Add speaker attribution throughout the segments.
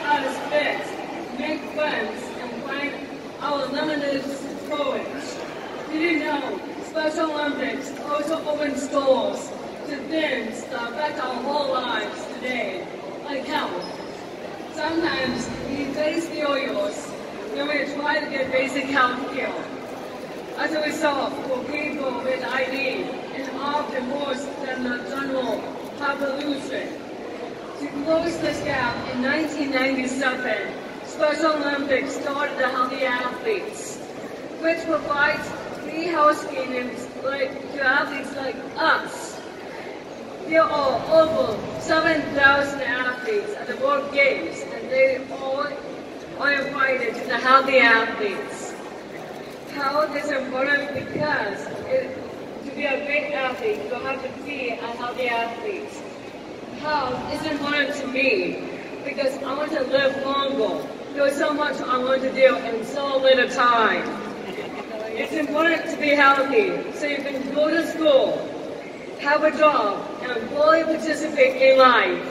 Speaker 1: us fit, make friends, and find our limitless courage. Did you know Special Olympics also opens doors to things that affect our whole lives today, like health? Sometimes we face failures when we try to get basic health care. As a result, for people with ID, and often worse than the general population. To close this gap, in 1997, Special Olympics started the Healthy Athletes, which provides free health screenings to athletes like us. There are over 7,000 athletes at the World Games, and they all are invited to the Healthy Athletes. Health is important because to be a great athlete, you have to be a healthy athlete. Health is important to me because I want to live longer. There's so much I want to do in so little time. It's important to be healthy so you can go to school, have a job, and fully participate in life.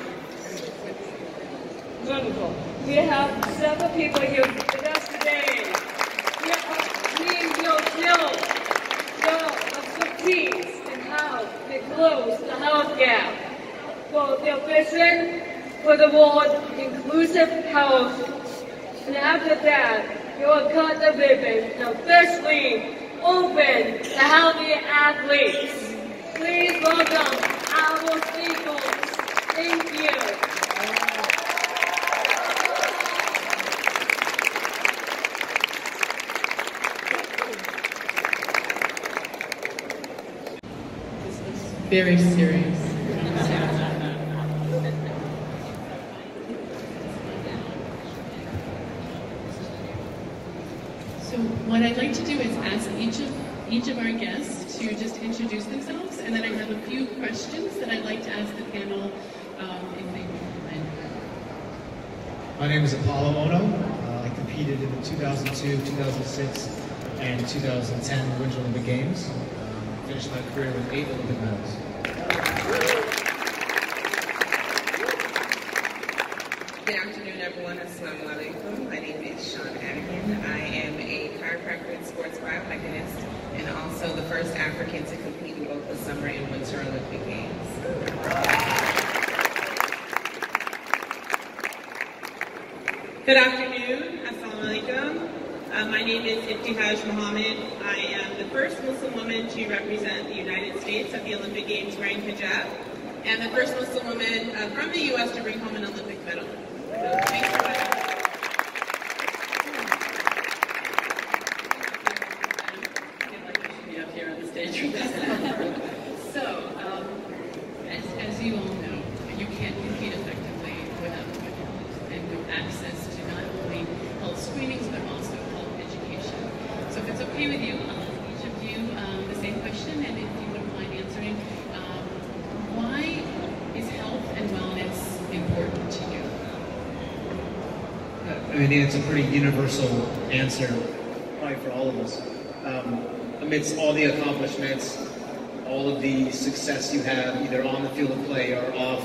Speaker 1: Wonderful. We have several people here with us today. Your expertise in how to close the health gap, for their vision for the world inclusive health, and after that, you will cut the ribbon and officially open the Healthy Athletes. Please welcome our speakers. Thank you.
Speaker 2: Very serious. So what I'd like to do is ask each of our guests to just introduce themselves, and then I have a few questions that I'd like to ask the panel if they don't mind.
Speaker 3: My name is Apollo Ono. I competed in the 2002, 2006, and 2010 Winter Olympic Games. Finished my career with 8 Olympic medals.
Speaker 4: Good afternoon, everyone. Assalamu alaikum. My name is Sean Anakin. I am a chiropractor and sports biomechanist, and also the first African to compete in both the Summer and Winter Olympic Games. Good afternoon. Assalamu alaikum. My name is Ibtihaj Muhammad. I am the first Muslim woman to represent the United States at the Olympic Games wearing hijab, and the first Muslim woman from the U.S. to bring home an Olympic medal. So, thanks for having me. I feel like I should be up here on the stage for this.
Speaker 2: So, as you all know, you can't compete effectively without good health and good access to not only health screenings but also health education. So if it's okay with you, I'll ask each of you the same question, and if you wouldn't mind answering, why is health and wellness important to you?
Speaker 3: I think it's a pretty universal answer, probably for all of us. Amidst all the accomplishments, all of the success you have, either on the field of play or off,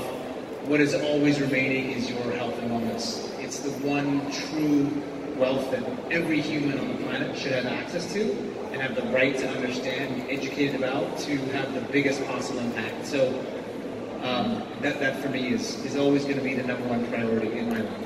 Speaker 3: what is always remaining is your health and wellness. It's the one true wealth that every human on the planet should have access to and have the right to understand, be educated about, to have the biggest possible impact. So that for me is always going to be the #1 priority in my life.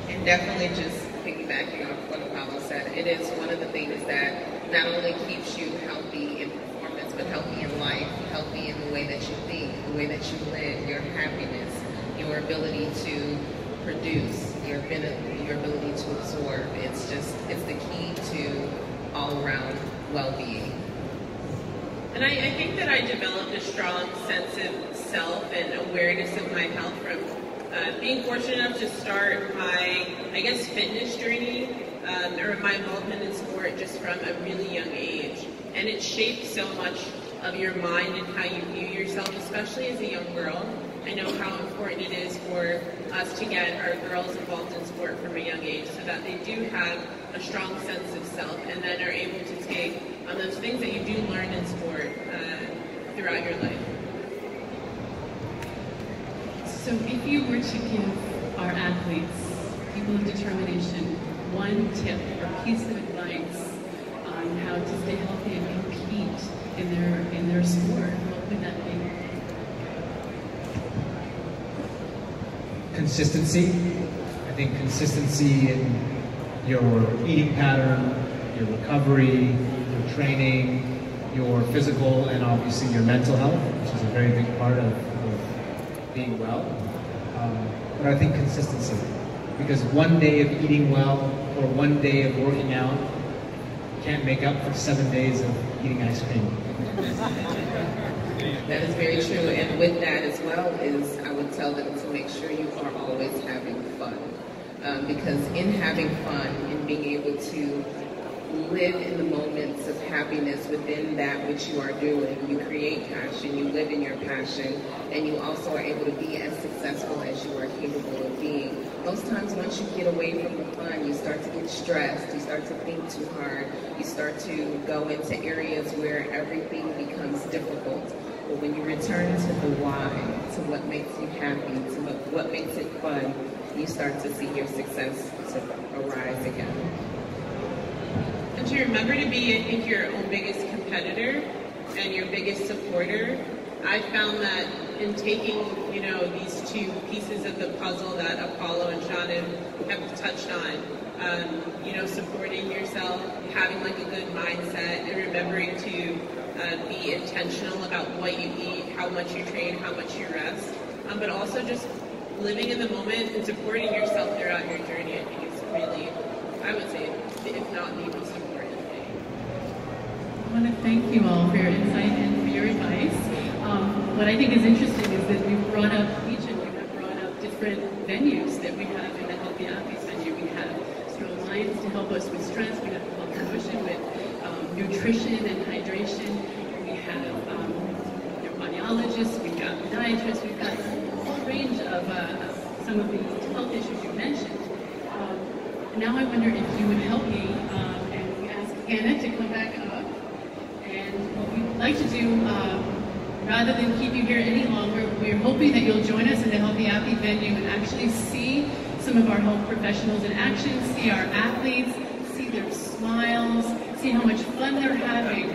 Speaker 4: And definitely just piggybacking off what Apollo said, it is one of the things that not only keeps you healthy in performance, but healthy in life, healthy in the way that you think, the way that you live, your happiness, your ability to produce, your ability to absorb. It's the key to all-around well-being.
Speaker 5: And I think that I developed a strong sense of self and awareness of my health from being fortunate enough to start my, fitness journey or my involvement in sport just from a really young age. And it shaped so much of your mind and how you view yourself, especially as a young girl. I know how important it is for us to get our girls involved in sport from a young age so that they do have a strong sense of self and then are able to take on those things that you do learn in sport throughout your life.
Speaker 2: So if you were to give our athletes, people of determination, one tip or piece of advice on how to stay healthy and compete in their sport, what would that be?
Speaker 3: Consistency. I think consistency in your eating pattern, your recovery, your training, your physical, and obviously your mental health, which is a very big part of being well. But I think consistency, because one day of eating well or one day of working out can't make up for 7 days of eating ice cream.
Speaker 4: That is very true, and with that as well is I would tell them to make sure you are always having fun. Because in having fun, in being able to live in the moments of happiness within that which you are doing, you create passion, you live in your passion, and you also are able to be as successful as you are capable of being. Most times once you get away from the fun, you start to get stressed, you start to think too hard, you start to go into areas where everything becomes difficult. But when you return to the why, to what makes you happy, to what makes it fun, you start to see your success to arise again.
Speaker 5: And to remember to be, I think, your own biggest competitor and your biggest supporter. I found that in taking, these two pieces of the puzzle that Apollo and Shannon have touched on, supporting yourself, having like a good mindset, and remembering to be intentional about what you eat, how much you train, how much you rest, but also just living in the moment and supporting yourself throughout your journey. I think it's really, I would say, if not the most important thing.
Speaker 2: I want to thank you all for your insight and for your advice. What I think is interesting is that we've brought up, each of you have brought up different venues that we have in the Healthy Athletes venue. We have Strong Minds to help us with stress. We have Health Promotion with nutrition and hydration. We have neurobiologists, we've got podiatrists, we've got a whole range of some of the health issues you mentioned. Now I wonder if you would help me, and we ask Hannah to come back up. And what we would like to do, rather than keep you here any longer, we're hoping that you'll join us in the Healthy Athlete venue and actually see some of our health professionals in action, see our athletes, see their smiles, see how much fun they're having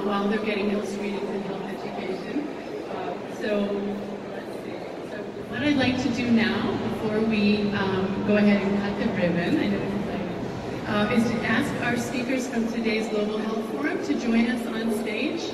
Speaker 2: while they're getting health screenings and health education. So let's see. So what I'd like to do now, before we go ahead and cut the ribbon, I know it's is to ask our speakers from today's Global Health Forum to join us on stage.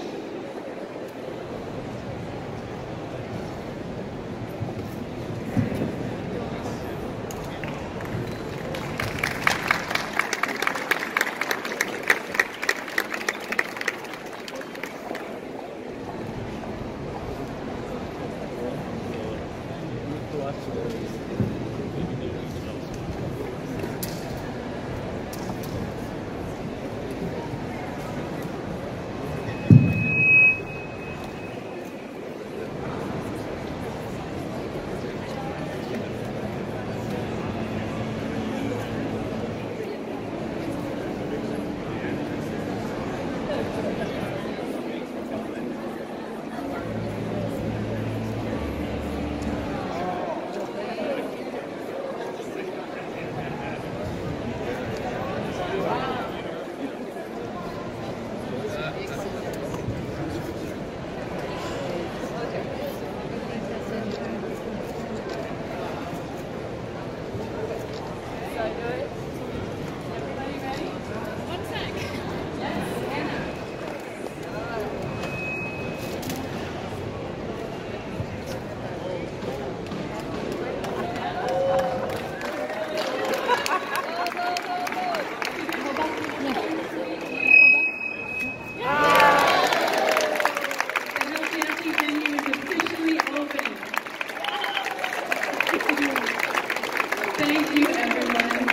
Speaker 2: Thank you, everyone.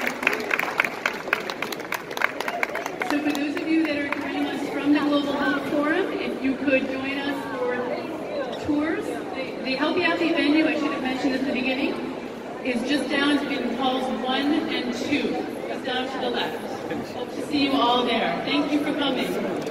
Speaker 2: So for those of you that are joining us from the Global Health Forum, if you could join us for tours. The Healthy Athlete venue, I should have mentioned at the beginning, is just down in halls 1 and 2, just down to the left. Hope to see you all there. Thank you for coming.